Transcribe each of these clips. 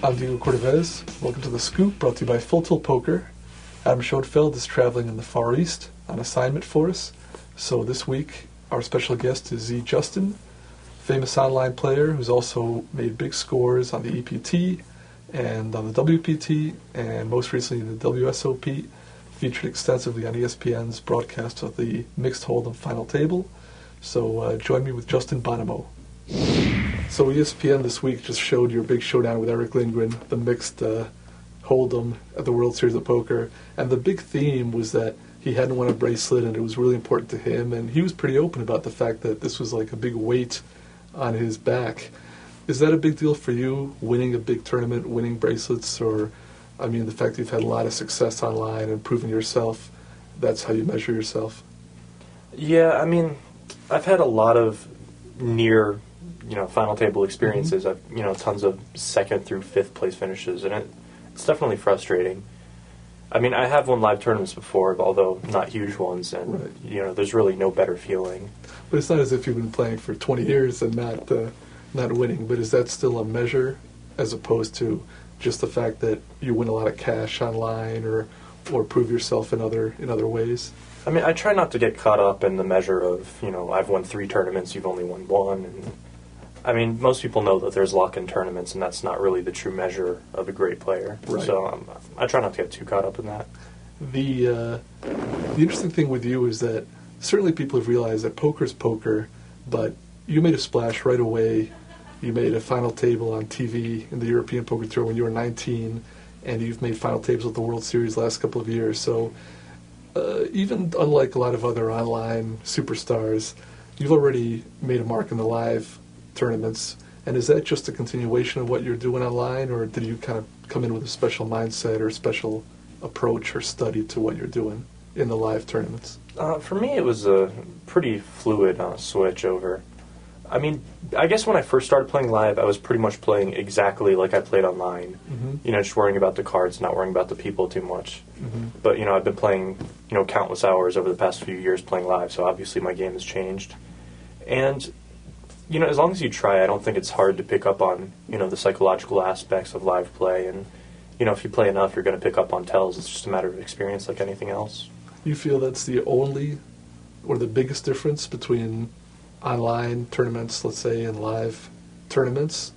I'm Diego Cordovez. Welcome to The Scoop, brought to you by Full Tilt Poker. Adam Schoenfeld is traveling in the Far East on assignment for us. So this week, our special guest is Z Justin, famous online player who's also made big scores on the EPT and on the WPT, and most recently the WSOP, featured extensively on ESPN's broadcast of the Mixed Hold'em Final Table. So join me with Justin Bonomo. So ESPN this week just showed your big showdown with Eric Lindgren, the mixed Hold'em at the World Series of Poker, and the big theme was that he hadn't won a bracelet and it was really important to him, and he was pretty open about the fact that this was like a big weight on his back. Is that a big deal for you, winning a big tournament, winning bracelets, or, I mean, the fact that you've had a lot of success online and proving yourself, that's how you measure yourself? Yeah, I mean, I've had a lot of near, final table experiences. Mm-hmm. I've, tons of second through fifth place finishes, and it's definitely frustrating. I mean, I have won live tournaments before, although not huge ones, and, right. There's really no better feeling. But it's not as if you've been playing for 20 years and not winning, but is that still a measure as opposed to just the fact that you win a lot of cash online or prove yourself in other ways? I mean, I try not to get caught up in the measure of, I've won 3 tournaments, you've only won 1. And I mean, most people know that there's luck in tournaments, and that's not really the true measure of a great player. Right. So I try not to get too caught up in that. The interesting thing with you is that certainly people have realized that poker's poker, but you made a splash right away. You made a final table on TV in the European Poker Tour when you were 19, and you've made final tables at the World Series the last couple of years. So even unlike a lot of other online superstars, you've already made a mark in the live tournaments. And is that just a continuation of what you're doing online, or did you kind of come in with a special mindset or a special approach or study to what you're doing in the live tournaments? For me, it was a pretty fluid switch over. I mean, I guess when I first started playing live, I was pretty much playing exactly like I played online. Mm-hmm. Just worrying about the cards, not worrying about the people too much. Mm-hmm. But, I've been playing, countless hours over the past few years playing live, so obviously my game has changed. And, as long as you try, I don't think it's hard to pick up on, the psychological aspects of live play. And, if you play enough, you're going to pick up on tells. It's just a matter of experience like anything else. You feel that's the only or the biggest difference between online tournaments, let's say, and live tournaments?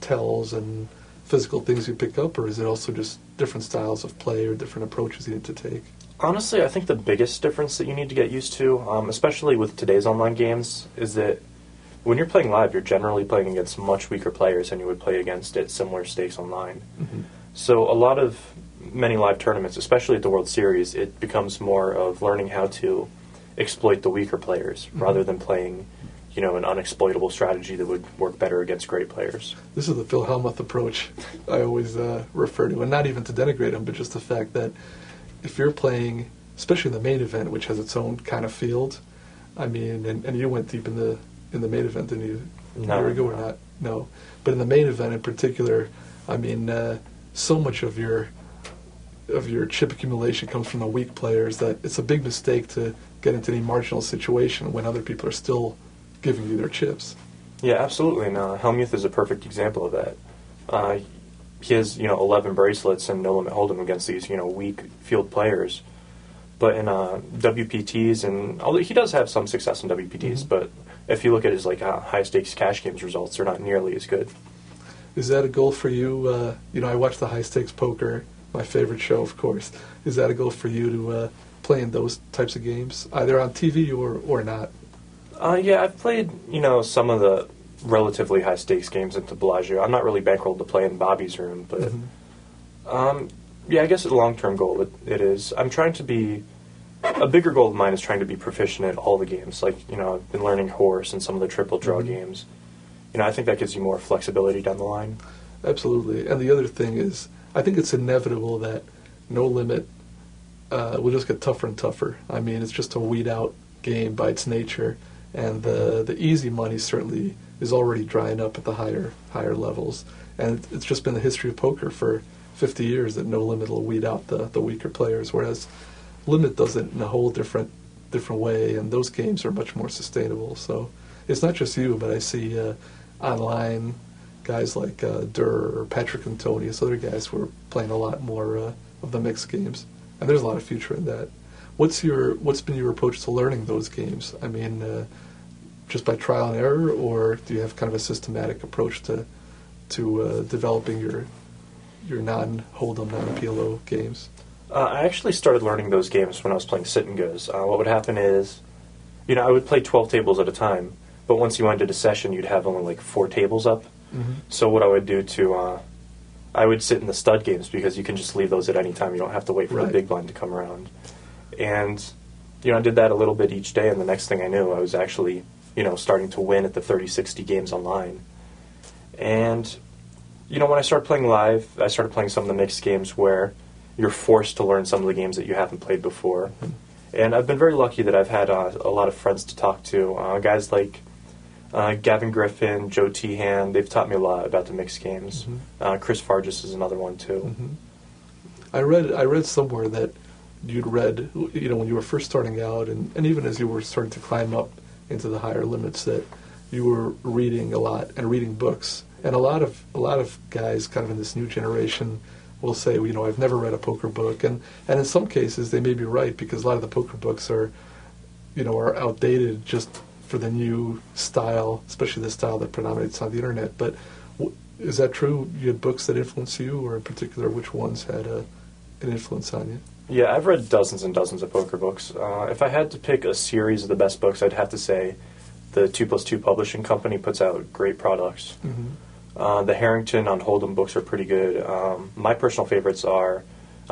Tells and physical things you pick up, or is it also just different styles of play or different approaches you need to take? Honestly, I think the biggest difference that you need to get used to, especially with today's online games, is that when you're playing live, you're generally playing against much weaker players than you would play against at similar stakes online. Mm-hmm. So many live tournaments, especially at the World Series, it becomes more of learning how to exploit the weaker players rather than playing, an unexploitable strategy that would work better against great players. This is the Phil Hellmuth approach I always refer to, and not even to denigrate him, but just the fact that if you're playing, especially in the main event, which has its own kind of field, I mean, and you went deep in the main event, didn't you? No. A year ago or not? No. But in the main event in particular, I mean, so much of your chip accumulation comes from the weak players that it's a big mistake to get into any marginal situation when other people are still giving you their chips. Yeah, absolutely. And Hellmuth is a perfect example of that. He has, 11 bracelets and no limit hold'em against these, weak field players. But in WPTs, and although he does have some success in WPTs, but if you look at his high stakes cash games results, they're not nearly as good. Is that a goal for you? I watch the high stakes poker, my favorite show, of course. Is that a goal for you to play in those types of games, either on TV or not? Yeah, I've played, some of the relatively high stakes games into Bellagio. I'm not really bankrolled to play in Bobby's room, but yeah, I guess it's a long-term goal. It is. I'm trying to be. A bigger goal of mine is trying to be proficient at all the games. Like, I've been learning horse and some of the triple draw games. I think that gives you more flexibility down the line. Absolutely. And the other thing is, I think it's inevitable that No Limit will just get tougher and tougher. I mean, it's just a weed-out game by its nature, and the easy money certainly is already drying up at the higher levels. And it's just been the history of poker for 50 years that No Limit will weed out the weaker players, whereas Limit does it in a whole different way, and those games are much more sustainable. So it's not just you, but I see online guys like Durr or Patrick Antonius, other guys who are playing a lot more of the mixed games, and there's a lot of future in that. What's been your approach to learning those games? I mean, just by trial and error, or do you have kind of a systematic approach to developing your non-Hold'em, non-PLO games? I actually started learning those games when I was playing sit and goes. What would happen is, I would play 12 tables at a time, but once you went into a session, you'd have only like 4 tables up. Mm-hmm. So what I would do I would sit in the stud games because you can just leave those at any time. You don't have to wait for the big blind to come around. And, I did that a little bit each day, and the next thing I knew, I was actually, starting to win at the 30-60 games online. And, when I started playing live, I started playing some of the mixed games where you're forced to learn some of the games that you haven't played before. Mm-hmm. And I've been very lucky that I've had a lot of friends to talk to. Guys like Gavin Griffin, Joe Tehan, they've taught me a lot about the mixed games. Mm-hmm. Chris Fargus is another one, too. Mm-hmm. I read somewhere that you'd read, when you were first starting out, and even as you were starting to climb up into the higher limits, that you were reading a lot and reading books. And a lot of guys kind of in this new generation will say, I've never read a poker book. And in some cases, they may be right, because a lot of the poker books are outdated just for the new style, especially the style that predominates on the internet. But is that true? You had books that influenced you, or in particular, which ones had an influence on you? Yeah, I've read dozens and dozens of poker books. If I had to pick a series of the best books, I'd have to say the 2+2 Publishing Company puts out great products. Mm-hmm. The Harrington on Hold'em books are pretty good. My personal favorites are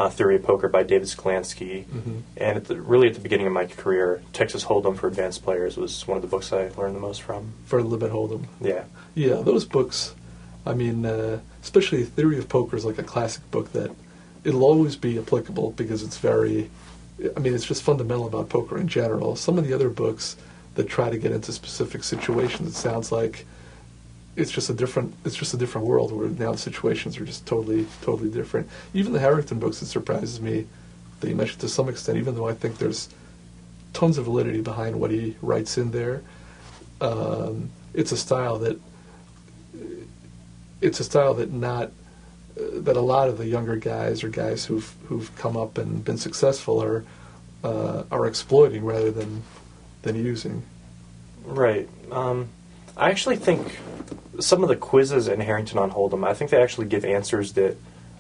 Theory of Poker by David Sklansky. Mm-hmm. And really at the beginning of my career, Texas Hold'em for Advanced Players was one of the books I learned the most from. For Limit Hold'em. Yeah. Yeah, those books, I mean, especially Theory of Poker is like a classic book that it'll always be applicable because it's it's just fundamental about poker in general. Some of the other books that try to get into specific situations, it sounds like it's just a different world where now the situations are just totally different. Even the Harrington books, it surprises me that you mentioned to some extent, even though I think there's tons of validity behind what he writes in there. It's a style that that a lot of the younger guys or guys who've come up and been successful are exploiting rather than using. Right. I actually think some of the quizzes in Harrington on Hold'em, I think they actually give answers that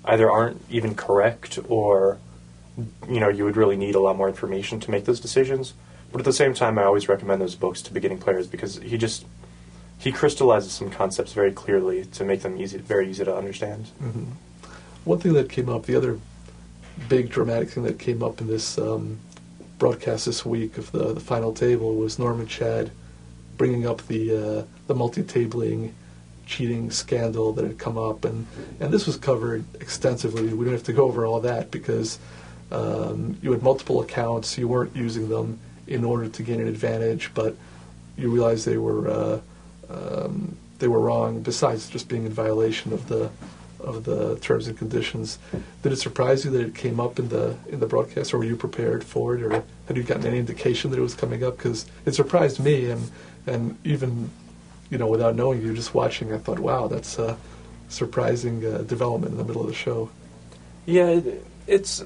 either aren't even correct or, you would really need a lot more information to make those decisions. But at the same time, I always recommend those books to beginning players because he crystallizes some concepts very clearly to make them very easy to understand. Mm-hmm. One thing that came up, the other big dramatic thing that came up in this broadcast this week of the final table was Norman Chad bringing up the multi-tabling cheating scandal that had come up, and this was covered extensively. We don't have to go over all that because you had multiple accounts, you weren't using them in order to gain an advantage, but you realized they were wrong. Besides just being in violation of the terms and conditions, did it surprise you that it came up in the broadcast, or were you prepared for it, or had you gotten any indication that it was coming up? Because it surprised me, and even without knowing you, just watching, I thought, wow, that's a surprising development in the middle of the show. Yeah, it's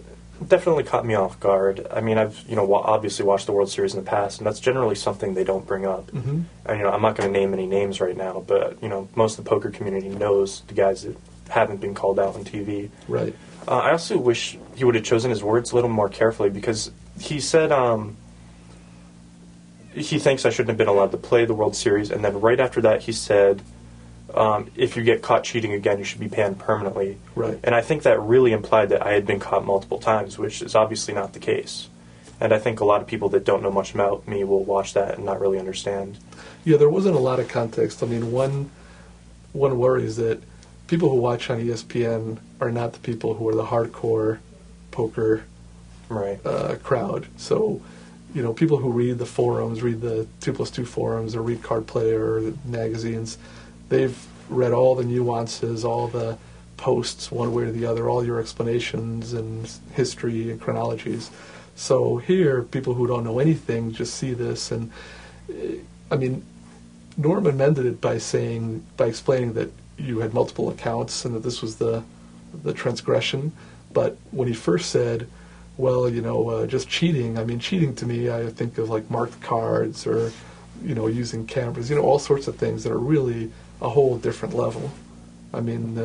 definitely caught me off guard. I mean, I've obviously watched the World Series in the past, and that's generally something they don't bring up. Mm-hmm. And I'm not going to name any names right now, but most of the poker community knows the guys that haven't been called out on TV. Right. I also wish he would have chosen his words a little more carefully because he said he thinks I shouldn't have been allowed to play the World Series, and then right after that he said, if you get caught cheating again, you should be banned permanently. Right. And I think that really implied that I had been caught multiple times, which is obviously not the case. And I think a lot of people that don't know much about me will watch that and not really understand. Yeah, there wasn't a lot of context. I mean, one worry is that people who watch on ESPN are not the people who are the hardcore poker crowd. So, people who read the forums, read the 2+2 forums, or read Card Player or the magazines, they've read all the nuances, all the posts one way or the other, all your explanations and history and chronologies. So here, people who don't know anything just see this, and I mean, Norman mended it by explaining that you had multiple accounts and that this was the transgression. But when he first said, well, just cheating, I mean, cheating to me, I think of like marked cards or, using cameras, all sorts of things that are really a whole different level. I mean,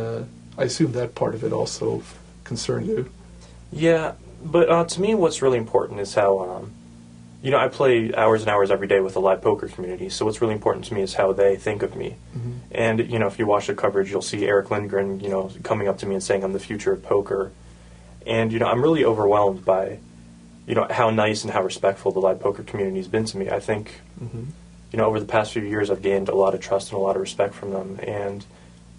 I assume that part of it also concerned you. Yeah, but to me what's really important is how, I play hours and hours every day with the live poker community, so what's really important to me is how they think of me. Mm-hmm. And, if you watch the coverage, you'll see Eric Lindgren, coming up to me and saying I'm the future of poker. And, I'm really overwhelmed by, how nice and how respectful the live poker community has been to me. I think, mm-hmm. Over the past few years, I've gained a lot of trust and a lot of respect from them. And,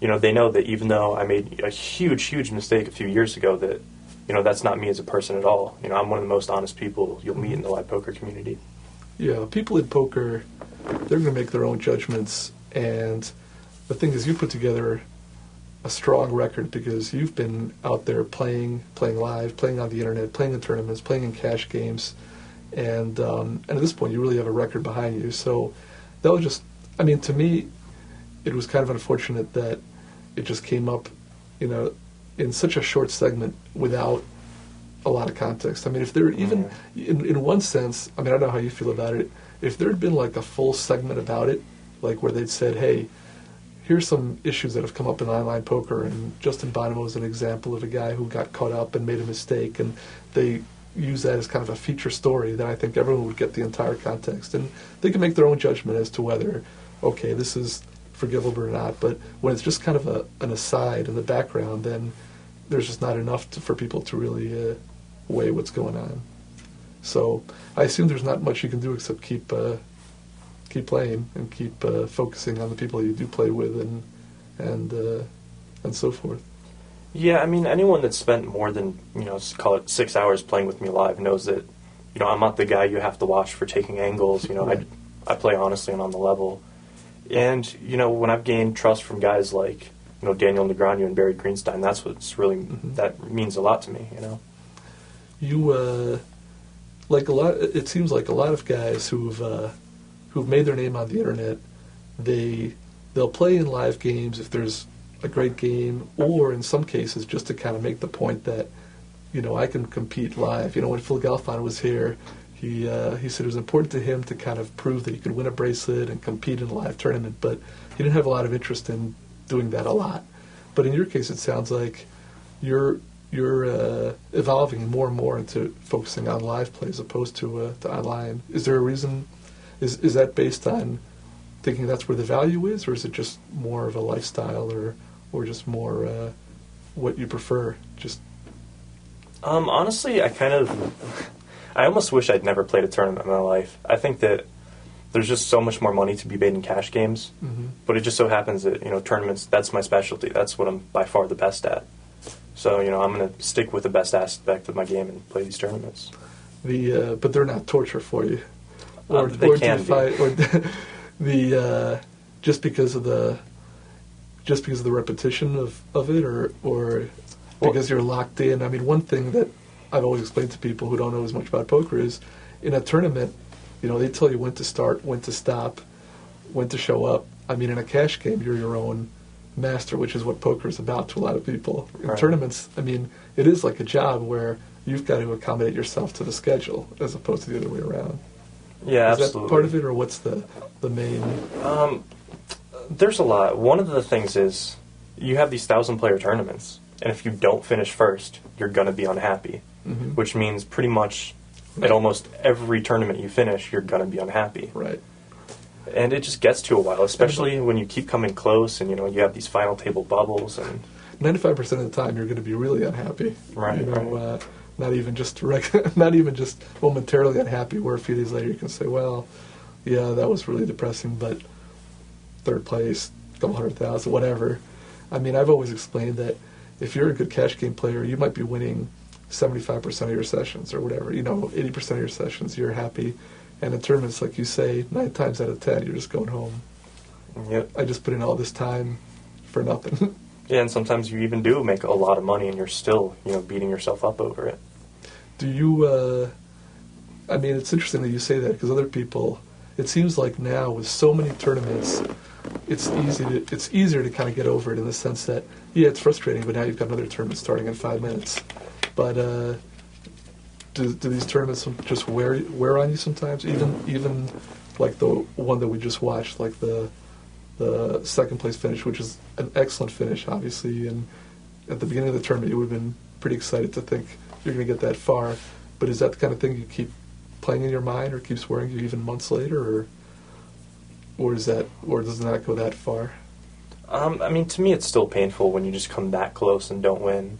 they know that even though I made a huge, huge mistake a few years ago, that, that's not me as a person at all. I'm one of the most honest people you'll meet in the live poker community. Yeah, people in poker, they're going to make their own judgments. And the thing is, you put together a strong record because you've been out there playing live, playing on the internet, playing in tournaments, playing in cash games, and at this point you really have a record behind you. So that was just, to me, it was kind of unfortunate that it just came up, in such a short segment without a lot of context. If there even, in one sense, I don't know how you feel about it, if there had been like a full segment about it, like where they'd said, hey, here's some issues that have come up in online poker, and Justin Bonomo is an example of a guy who got caught up and made a mistake, and they use that as kind of a feature story, then I think everyone would get the entire context. And they can make their own judgment as to whether, okay, this is forgivable or not. But when it's just kind of an aside in the background, then there's just not enough for people to really weigh what's going on. So I assume there's not much you can do except keep playing and keep focusing on the people you do play with and so forth. Yeah, anyone that's spent more than, call it 6 hours playing with me live knows that, I'm not the guy you have to watch for taking angles. Right. I play honestly and on the level. And, when I've gained trust from guys like, Daniel Negreanu and Barry Greenstein, that's what's really, that means a lot to me, You, it seems like a lot of guys who've made their name on the internet, they'll play in live games if there's a great game, or in some cases just to kind of make the point that, I can compete live. When Phil Galfond was here, he said it was important to him to kind of prove that he could win a bracelet and compete in a live tournament, but he didn't have a lot of interest in doing that a lot. But in your case, it sounds like you're evolving more and more into focusing on live play as opposed to online. Is there a reason? Is that based on thinking that's where the value is, or is it just more of a lifestyle, or just more what you prefer? Just honestly, I almost wish I'd never played a tournament in my life. I think that there's just so much more money to be made in cash games, but it just so happens that tournaments, that's my specialty. That's what I'm by far the best at. So I'm going to stick with the best aspect of my game and play these tournaments. But they're not torture for you. They can be. Just because of the repetition of it, or because you're locked in. One thing that I've always explained to people who don't know as much about poker is, in a tournament, they tell you when to start, when to stop, when to show up. In a cash game, you're your own master, which is what poker is about to a lot of people. In tournaments, it is like a job where you've got to accommodate yourself to the schedule as opposed to the other way around. Yeah, is absolutely. That part of it, or what's the main? There's a lot. One of the things is you have these 1,000-player tournaments, and if you don't finish first, you're going to be unhappy, which means pretty much at almost every tournament you finish, you're going to be unhappy. Right. And it just gets to a while, especially when you keep coming close and, you have these final table bubbles. And 95% of the time, you're going to be really unhappy. Right. Not even just not even just momentarily unhappy, where a few days later you can say, well, yeah, that was really depressing, but third place, couple 100,000, whatever. I've always explained that if you're a good cash game player, you might be winning 75% of your sessions or whatever. 80% of your sessions, you're happy. And in tournaments, like you say, 9 times out of 10, you're just going home. Yep. I just put in all this time for nothing. Yeah, and sometimes you even do make a lot of money and you're still, beating yourself up over it. Do you, it's interesting that you say that, because other people, it seems like now with so many tournaments, it's easier to kind of get over it in the sense that, yeah, it's frustrating, but now you've got another tournament starting in 5 minutes. But do these tournaments just wear on you sometimes? Even like the one that we just watched, like the second place finish, which is an excellent finish, obviously. And at the beginning of the tournament, you would have been pretty excited to think you're going to get that far. But is that the kind of thing you keep playing in your mind, or keeps worrying you even months later, or does it not go that far? I mean, to me, it's still painful when you just come that close and don't win.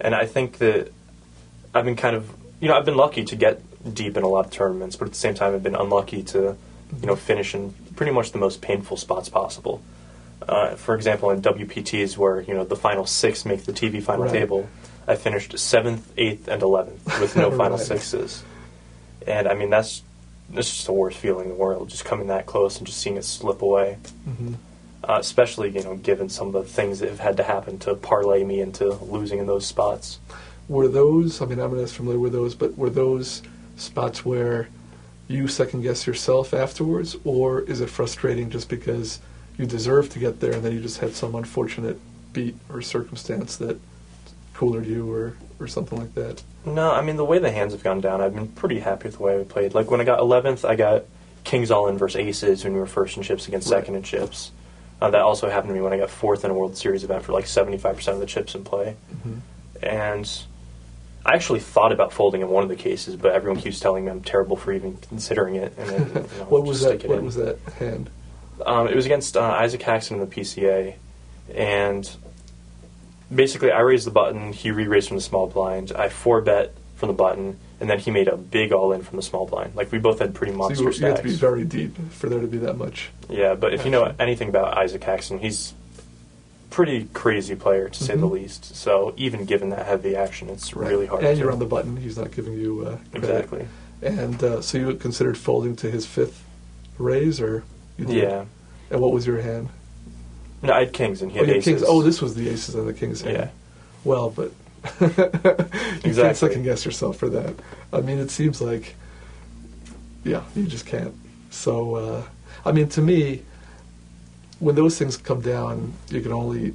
And I think that I've been I've been lucky to get deep in a lot of tournaments, but at the same time, I've been unlucky to, finish in pretty much the most painful spots possible. For example, in WPTs, where the final 6 make the TV final Right. table, I finished 7th, 8th, and 11th with no final Right. 6s. And I mean, that's just the worst feeling in the world, just coming that close and just seeing it slip away. Mm-hmm. Especially, given some of the things that have had to happen to parlay me into losing in those spots. Were those, I mean, I'm not as familiar with those, but were those spots where you second-guess yourself afterwards, or is it frustrating just because you deserve to get there and then you just had some unfortunate beat or circumstance that coolered you or something like that? No, I mean, the way the hands have gone down, I've been pretty happy with the way we played. Like, when I got 11th, I got kings all in versus aces when we were first in chips against Right. second in chips. That also happened to me when I got 4th in a World Series event for like 75% of the chips in play. Mm-hmm. And I actually thought about folding in one of the cases, but everyone keeps telling me I'm terrible for even considering it. And then, What was just stick that? it What in. was that hand? It was against Isaac Haxon in the PCA, and basically I raised the button, he re-raised from the small blind, I 4-bet from the button, and then he made a big all-in from the small blind. Like, we both had pretty So monster you had stacks. to be very deep for there to be that much. Yeah, but if you know Action. anything about Isaac Haxon, he's pretty crazy player, to say the Mhm. least. So even given that heavy action, it's really hard And to... you're on the button. He's not giving you credit. Exactly. And so you considered folding to his 5th raise, or you did? Yeah. And what was your hand? No, I had kings and he Oh, had you had aces. kings. Oh, this was the aces and the kings hand. Yeah. Well, but you can't Exactly. second guess yourself for that. I mean, it seems like, yeah, you just can't. So, I mean, to me, when those things come down, you can only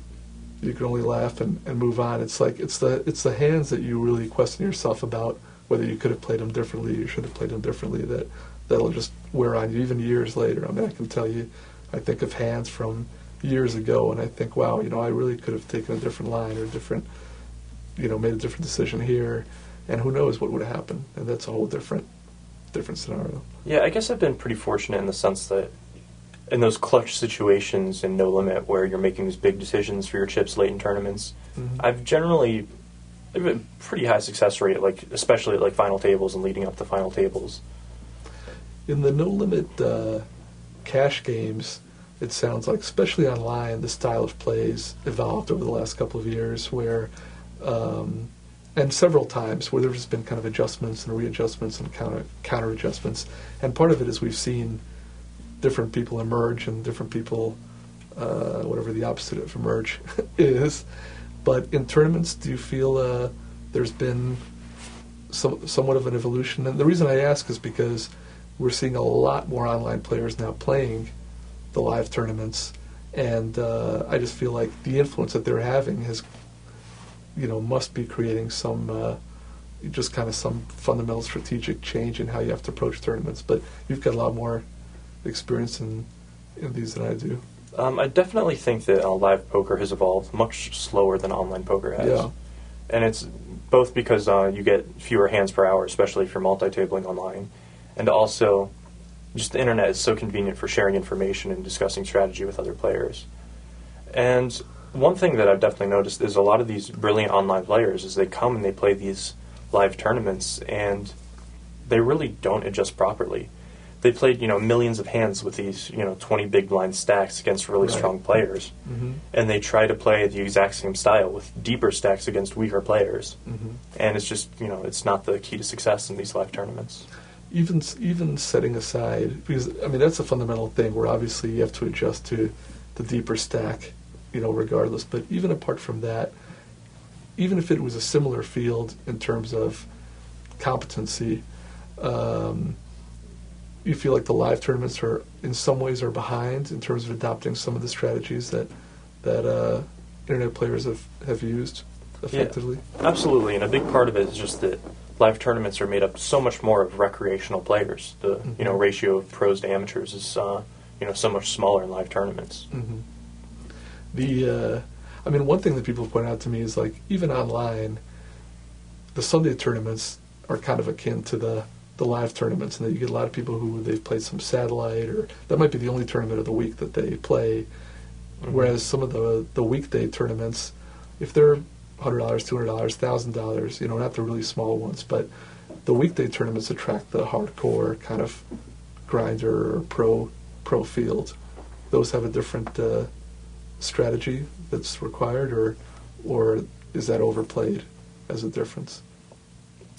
laugh and move on. It's like it's the hands that you really question yourself about whether you could have played them differently, you should have played them differently. That'll just wear on you even years later. I mean, I can tell you, I think of hands from years ago, and I think, wow, I really could have taken a different line or made a different decision here, and who knows what would have happened. And that's a whole different scenario. Yeah, I guess I've been pretty fortunate in the sense that in those clutch situations in No Limit where you're making these big decisions for your chips late in tournaments, Mhm. I've a pretty high success rate, like especially at like final tables and leading up to final tables. In the no-limit cash games, it sounds like, especially online, the style of plays evolved over the last couple of years where, and several times, where there's been kind of adjustments and readjustments and counter adjustments. And part of it is we've seen different people emerge and different people, whatever the opposite of emerge is. But in tournaments, do you feel there's been somewhat of an evolution? And the reason I ask is because we're seeing a lot more online players now playing the live tournaments, and I just feel like the influence that they're having must be creating some just kind of some fundamental strategic change in how you have to approach tournaments. But you've got a lot more experience in these than I do. I definitely think that live poker has evolved much slower than online poker has. Yeah. And it's both because you get fewer hands per hour, especially if you're multi-tabling online, and also just the internet is so convenient for sharing information and discussing strategy with other players. And one thing that I've definitely noticed is a lot of these brilliant online players is they come and they play these live tournaments and they really don't adjust properly. They played, millions of hands with these, 20 big blind stacks against really Right. strong players. Mm-hmm. And they try to play the exact same style with deeper stacks against weaker players. Mm-hmm. And it's just, it's not the key to success in these live tournaments. Even setting aside, because I mean that's a fundamental thing where obviously you have to adjust to the deeper stack, regardless. But even apart from that, even if it was a similar field in terms of competency, you feel like the live tournaments are in some ways are behind in terms of adopting some of the strategies that internet players have used effectively? Yeah, absolutely, and a big part of it is just that live tournaments are made up so much more of recreational players. The ratio of pros to amateurs is so much smaller in live tournaments. One thing that people point out to me is, like, even online, the Sunday tournaments are kind of akin to the live tournaments, and that you get a lot of people who they've played some satellite, or that might be the only tournament of the week that they play. Whereas some of the weekday tournaments, if they're $100, $200, $1,000, not the really small ones, but the weekday tournaments attract the hardcore kind of grinder or pro field. Those have a different strategy that's required, or is that overplayed as a difference?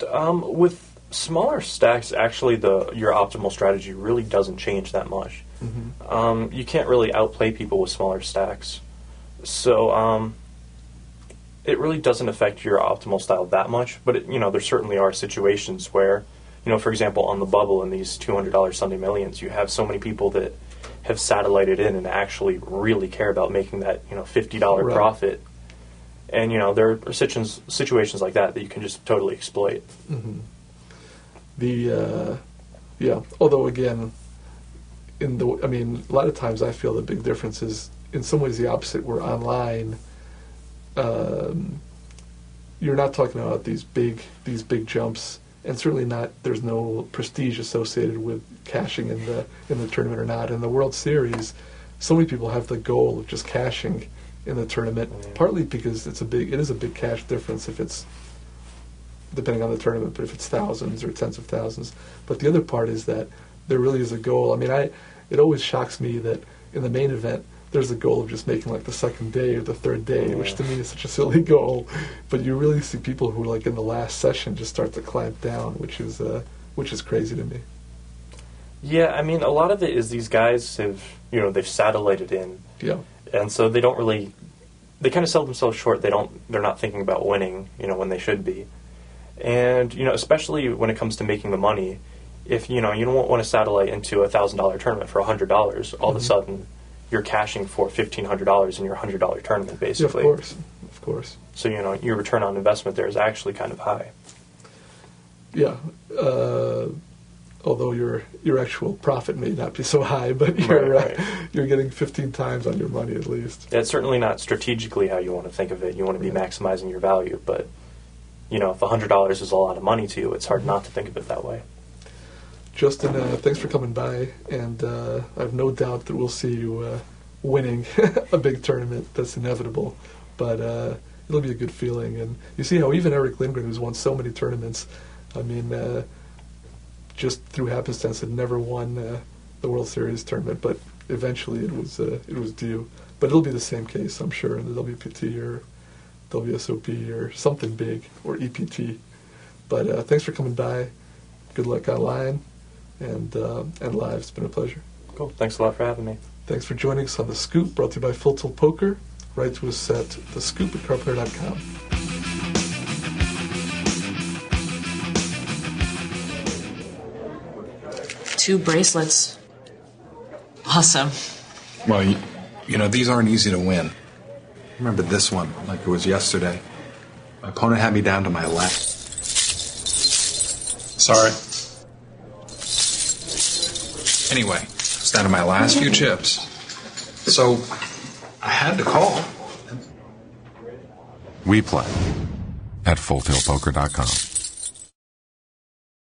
With smaller stacks, actually, your optimal strategy really doesn't change that much. You can't really outplay people with smaller stacks, so it really doesn't affect your optimal style that much. But there certainly are situations where, for example, on the bubble in these $200 Sunday Millions, you have so many people that have satellited in and actually really care about making that $50 profit. And there are situations like that you can just totally exploit. Although again, a lot of times I feel the big difference is in some ways the opposite. Where online, you're not talking about these big jumps, and certainly not. There's no prestige associated with cashing in the tournament or not. In the World Series, so many people have the goal of just cashing in the tournament, partly because it is a big cash difference if it's, depending on the tournament, but if it's thousands or tens of thousands. But the other part is that there really is a goal. It always shocks me that in the main event, there's a goal of just making like the second day or the third day, which to me is such a silly goal. But you really see people who, like, in the last session just start to clamp down, which is crazy to me. Yeah, a lot of it is these guys have, they've satellited in. Yeah. And so they don't really, they kind of sell themselves short. They're not thinking about winning, when they should be. And, especially when it comes to making the money, if, you don't want to satellite into a $1,000 tournament for $100, all of a sudden you're cashing for $1,500 in your $100 tournament, basically. Yeah, of course. So, your return on investment there is actually kind of high. Yeah. Although your actual profit may not be so high, but you're getting 15 times on your money at least. Yeah, it's certainly not strategically how you want to think of it. You want to be maximizing your value, but if $100 is a lot of money to you, it's hard not to think of it that way. Justin, thanks for coming by, and I have no doubt that we'll see you winning a big tournament. That's inevitable, but it'll be a good feeling. And you see how even Eric Lindgren, who's won so many tournaments, just through happenstance had never won the World Series tournament, but eventually it was due. But it'll be the same case, I'm sure, in the WPT or WSOP or something big, or EPT. But thanks for coming by. Good luck online and live. It's been a pleasure. Cool. Thanks a lot for having me. Thanks for joining us on The Scoop, brought to you by Full Tilt Poker. Write to us at thescoop@carplayer.com. 2 bracelets. Awesome. Well, these aren't easy to win. I remember this one like it was yesterday. My opponent had me down to my left. Sorry. Anyway, it's down to my last few chips. So, I had to call. We play at FullTiltPoker.com.